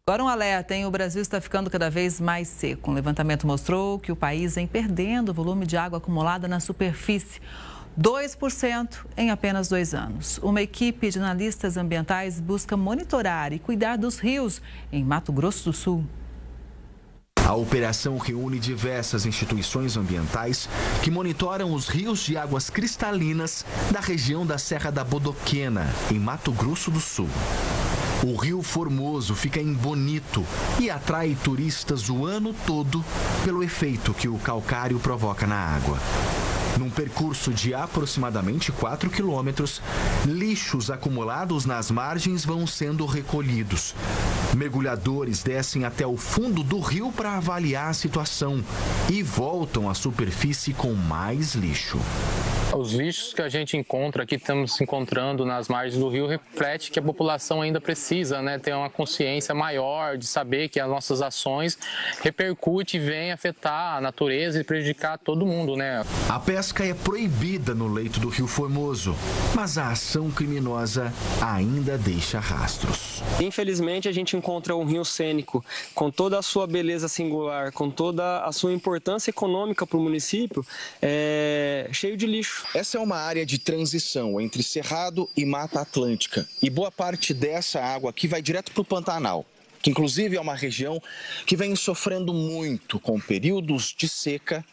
Agora um alerta, hein? O Brasil está ficando cada vez mais seco. Um levantamento mostrou que o país vem perdendo o volume de água acumulada na superfície. 2% em apenas 2 anos. Uma equipe de analistas ambientais busca monitorar e cuidar dos rios em Mato Grosso do Sul. A operação reúne diversas instituições ambientais que monitoram os rios de águas cristalinas da região da Serra da Bodoquena, em Mato Grosso do Sul. O Rio Formoso fica em Bonito e atrai turistas o ano todo pelo efeito que o calcário provoca na água. Num percurso de aproximadamente 4 quilômetros, lixos acumulados nas margens vão sendo recolhidos. Mergulhadores descem até o fundo do rio para avaliar a situação e voltam à superfície com mais lixo. Os lixos que a gente encontra aqui, estamos encontrando nas margens do rio, reflete que a população ainda precisa, ter uma consciência maior de saber que as nossas ações repercutem e vêm afetar a natureza e prejudicar todo mundo, A pesca é proibida no leito do Rio Formoso, mas a ação criminosa ainda deixa rastros. Infelizmente, a gente encontra um rio cênico com toda a sua beleza singular, com toda a sua importância econômica para o município, cheio de lixo. Essa é uma área de transição entre Cerrado e Mata Atlântica. E boa parte dessa água aqui vai direto para o Pantanal, que inclusive é uma região que vem sofrendo muito com períodos de seca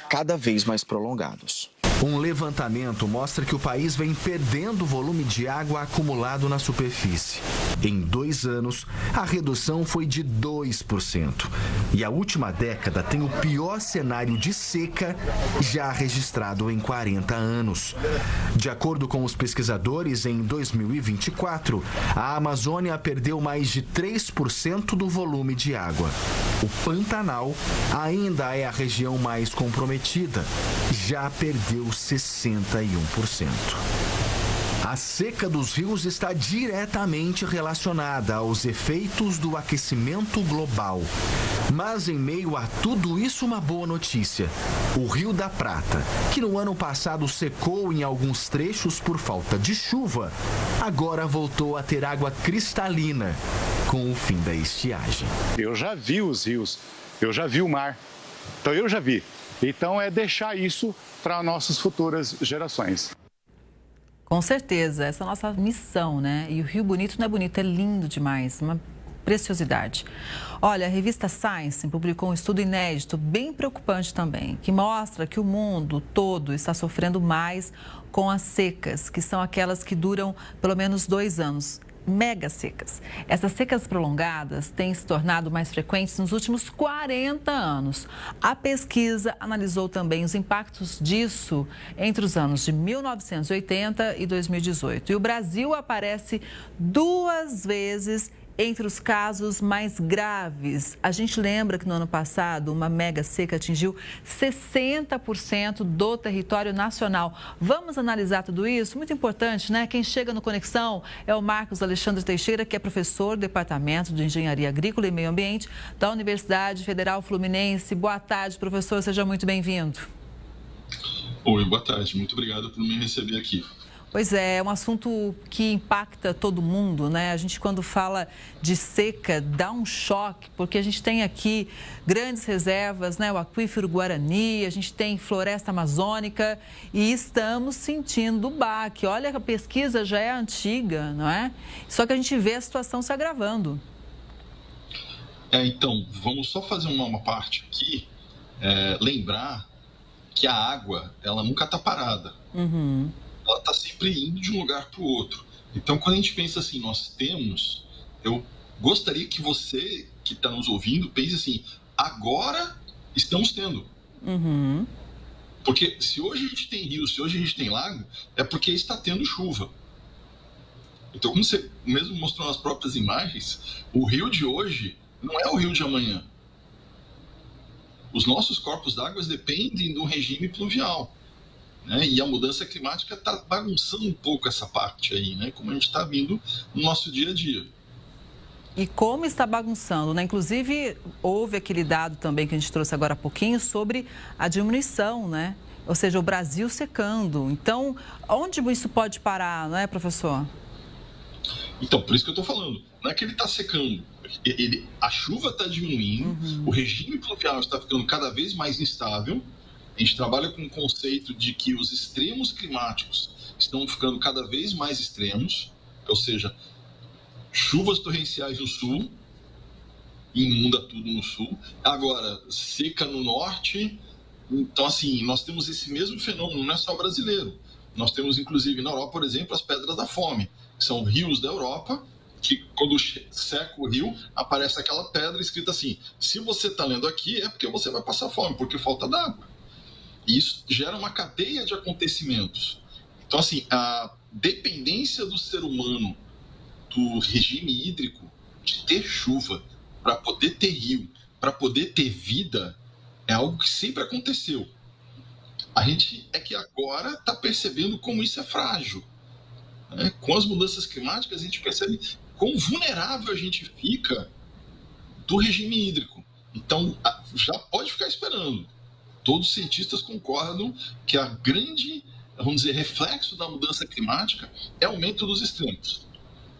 cada vez mais prolongados. Um levantamento mostra que o país vem perdendo o volume de água acumulado na superfície. Em 2 anos, a redução foi de 2%. E a última década tem o pior cenário de seca já registrado em 40 anos. De acordo com os pesquisadores, em 2024, a Amazônia perdeu mais de 3% do volume de água. O Pantanal ainda é a região mais comprometida. Já perdeu 61%. A seca dos rios está diretamente relacionada aos efeitos do aquecimento global. Mas em meio a tudo isso, uma boa notícia. O Rio da Prata, que no ano passado secou em alguns trechos por falta de chuva, agora voltou a ter água cristalina com o fim da estiagem. Eu já vi os rios, eu já vi o mar, então eu já vi. Então é deixar isso para nossas futuras gerações. Com certeza, essa é a nossa missão, E o Rio Bonito não é bonito, é lindo demais, uma preciosidade. Olha, a revista Science publicou um estudo inédito, bem preocupante também, que mostra que o mundo todo está sofrendo mais com as secas, que são aquelas que duram pelo menos 2 anos. Mega secas. Essas secas prolongadas têm se tornado mais frequentes nos últimos 40 anos. A pesquisa analisou também os impactos disso entre os anos de 1980 e 2018. E o Brasil aparece 2 vezes entre os casos mais graves. A gente lembra que no ano passado uma mega seca atingiu 60% do território nacional. Vamos analisar tudo isso? Muito importante, Quem chega no Conexão é o Marcos Alexandre Teixeira, que é professor do Departamento de Engenharia Agrícola e Meio Ambiente da Universidade Federal Fluminense. Boa tarde, professor, seja muito bem-vindo. Oi, boa tarde. Muito obrigado por me receber aqui. Pois é um assunto que impacta todo mundo, A gente, quando fala de seca, dá um choque, porque a gente tem aqui grandes reservas, O aquífero Guarani, a gente tem floresta amazônica e estamos sentindo o baque. Olha, a pesquisa já é antiga, não é? Só que a gente vê a situação se agravando. Então, vamos só fazer uma parte aqui, lembrar que a água, ela nunca está parada. Uhum. Ela está sempre indo de um lugar para o outro. Então, quando a gente pensa assim, eu gostaria que você que está nos ouvindo pense assim, agora estamos tendo. Uhum. Porque se hoje a gente tem rio, se hoje a gente tem lago, é porque está tendo chuva. Então, como você mesmo mostrou nas próprias imagens, o rio de hoje não é o rio de amanhã. Os nossos corpos d'água dependem do regime pluvial. E a mudança climática está bagunçando um pouco essa parte aí, Como a gente está vindo no nosso dia a dia. E como está bagunçando, Inclusive, houve aquele dado também que a gente trouxe agora há pouquinho sobre a diminuição, Ou seja, o Brasil secando. Então, onde isso pode parar, não é, professor? Então, por isso que eu estou falando. Não é que ele está secando. A chuva está diminuindo, o regime pluvial está ficando cada vez mais instável. A gente trabalha com o conceito de que os extremos climáticos estão ficando cada vez mais extremos, ou seja, chuvas torrenciais no sul, inunda tudo no sul. Agora, seca no norte. Então, assim, nós temos esse mesmo fenômeno, não é só brasileiro. Nós temos, inclusive, na Europa, por exemplo, as Pedras da Fome, que são rios da Europa, que quando seca o rio, aparece aquela pedra escrita assim: se você está lendo aqui, é porque você vai passar fome, porque falta d'água. E isso gera uma cadeia de acontecimentos. Então, assim, a dependência do ser humano do regime hídrico, de ter chuva, para poder ter rio, para poder ter vida, é algo que sempre aconteceu. A gente é que agora está percebendo como isso é frágil. Né? Com as mudanças climáticas, a gente percebe quão vulnerável a gente fica do regime hídrico. Então, já pode ficar esperando. Todos os cientistas concordam que a grande, vamos dizer, reflexo da mudança climática é o aumento dos extremos.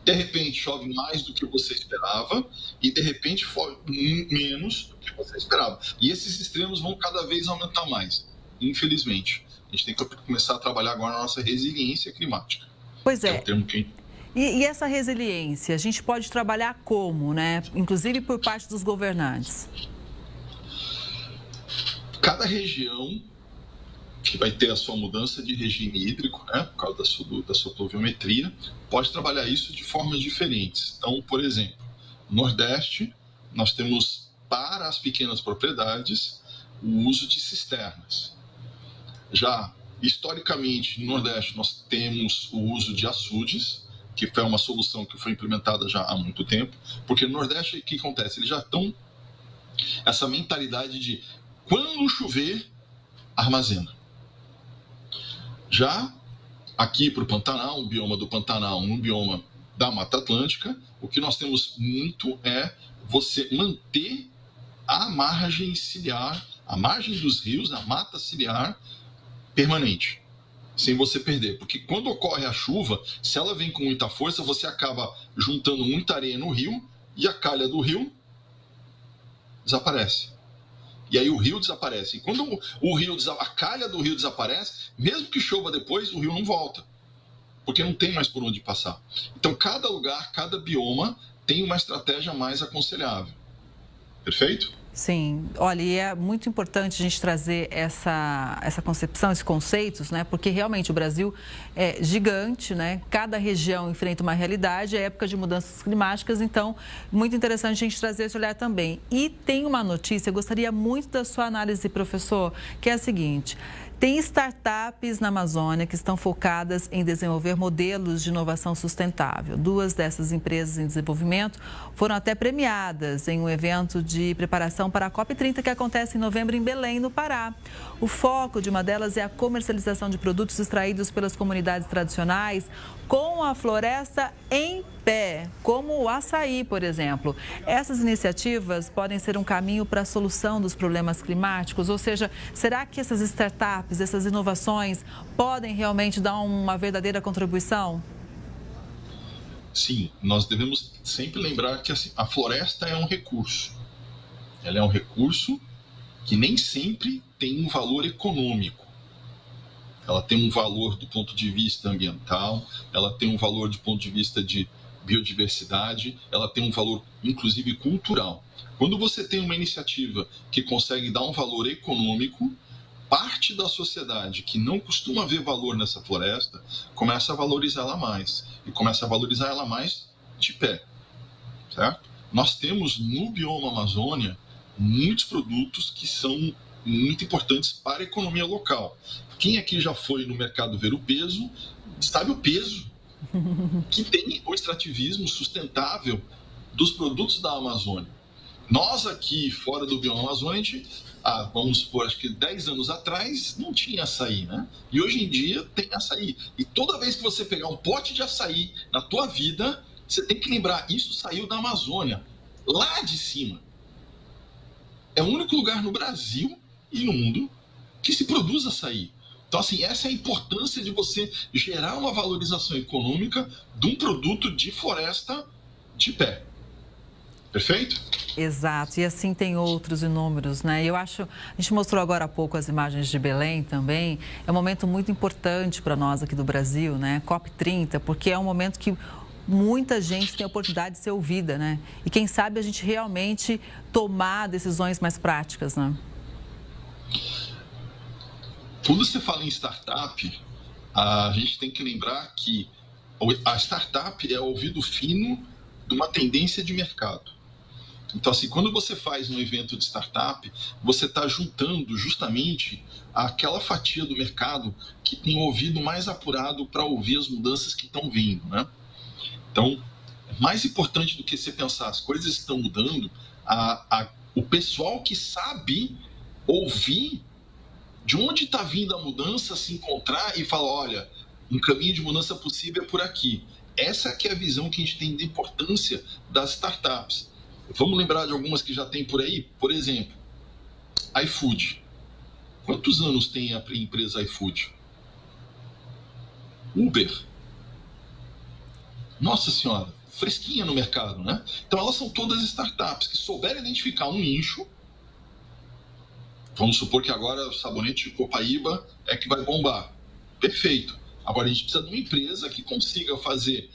De repente chove mais do que você esperava e de repente chove menos do que você esperava. E esses extremos vão cada vez aumentar mais, infelizmente. A gente tem que começar a trabalhar agora na nossa resiliência climática. Pois é. É o termo que... E essa resiliência, a gente pode trabalhar como, né? Inclusive por parte dos governantes. Cada região que vai ter a sua mudança de regime hídrico, né, por causa da sua pluviometria, pode trabalhar isso de formas diferentes. Então, por exemplo, no Nordeste, nós temos, para as pequenas propriedades, o uso de cisternas. Já, historicamente, no Nordeste, nós temos o uso de açudes, que foi uma solução que foi implementada já há muito tempo, porque no Nordeste, o que acontece? Eles já estão essa mentalidade de, quando chover, armazena. Já aqui para o Pantanal, um bioma do Pantanal, um bioma da Mata Atlântica, o que nós temos muito é você manter a margem ciliar, a margem dos rios, a mata ciliar permanente, sem você perder. Porque quando ocorre a chuva, se ela vem com muita força, você acaba juntando muita areia no rio e a calha do rio desaparece. E aí o rio desaparece. E quando a calha do rio desaparece, mesmo que chova depois, o rio não volta. Porque não tem mais por onde passar. Então, cada lugar, cada bioma tem uma estratégia mais aconselhável. Perfeito? Sim, olha, e é muito importante a gente trazer essa concepção, esses conceitos, né? Porque realmente o Brasil é gigante, né? Cada região enfrenta uma realidade, é época de mudanças climáticas, então muito interessante a gente trazer esse olhar também. E tem uma notícia, eu gostaria muito da sua análise, professor, que é a seguinte: tem startups na Amazônia que estão focadas em desenvolver modelos de inovação sustentável. 2 dessas empresas em desenvolvimento foram até premiadas em um evento de preparação para a COP30 que acontece em novembro em Belém, no Pará. O foco de uma delas é a comercialização de produtos extraídos pelas comunidades tradicionais com a floresta em pé, como o açaí, por exemplo. Essas iniciativas podem ser um caminho para a solução dos problemas climáticos, ou seja, será que essas startups, essas inovações podem realmente dar uma verdadeira contribuição? Sim, nós devemos sempre lembrar que assim, a floresta é um recurso. Ela é um recurso que nem sempre tem um valor econômico. Ela tem um valor do ponto de vista ambiental, ela tem um valor do ponto de vista de biodiversidade, ela tem um valor, inclusive, cultural. Quando você tem uma iniciativa que consegue dar um valor econômico, parte da sociedade que não costuma ver valor nessa floresta começa a valorizar ela mais. E começa a valorizar ela mais de pé. Certo? Nós temos no bioma Amazônia muitos produtos que são muito importantes para a economia local. Quem aqui já foi no mercado ver o peso, sabe o peso que tem o extrativismo sustentável dos produtos da Amazônia. Nós aqui, fora do bioma Amazônia, vamos supor, acho que 10 anos atrás não tinha açaí, né? E hoje em dia tem açaí. E toda vez que você pegar um pote de açaí na tua vida, você tem que lembrar, isso saiu da Amazônia, lá de cima. É o único lugar no Brasil e no mundo que se produz açaí. Então, assim, essa é a importância de você gerar uma valorização econômica de um produto de floresta de pé. Perfeito? Exato, e assim tem outros inúmeros, né? E eu acho, a gente mostrou agora há pouco as imagens de Belém também, é um momento muito importante para nós aqui do Brasil, né? COP30, porque é um momento que muita gente tem a oportunidade de ser ouvida, né? E quem sabe a gente realmente tomar decisões mais práticas, né? Quando você fala em startup, a gente tem que lembrar que a startup é o ouvido fino de uma tendência de mercado. Então, assim, quando você faz um evento de startup, você está juntando justamente aquela fatia do mercado que tem o ouvido mais apurado para ouvir as mudanças que estão vindo, né? Então, mais importante do que você pensar as coisas estão mudando, o pessoal que sabe ouvir de onde está vindo a mudança, se encontrar e falar, olha, um caminho de mudança possível é por aqui. Essa que é a visão que a gente tem da importância das startups. Vamos lembrar de algumas que já tem por aí? Por exemplo, iFood. Quantos anos tem a empresa iFood? Uber. Nossa Senhora, fresquinha no mercado, né? Então elas são todas startups que souberam identificar um nicho. Vamos supor que agora o sabonete de Copaíba é que vai bombar. Perfeito. Agora a gente precisa de uma empresa que consiga fazer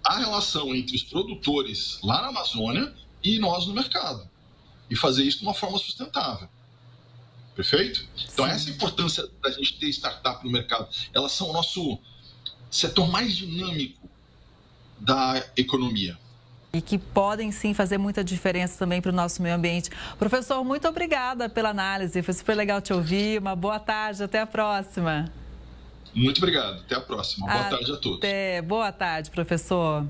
a relação entre os produtores lá na Amazônia e nós no mercado. E fazer isso de uma forma sustentável. Perfeito? Então essa é a importância da gente ter startup no mercado. Elas são o nosso setor mais dinâmico da economia. E que podem sim fazer muita diferença também para o nosso meio ambiente. Professor, muito obrigada pela análise, foi super legal te ouvir. Uma boa tarde, até a próxima. Muito obrigado, até a próxima. Boa tarde a todos. Boa tarde, professor.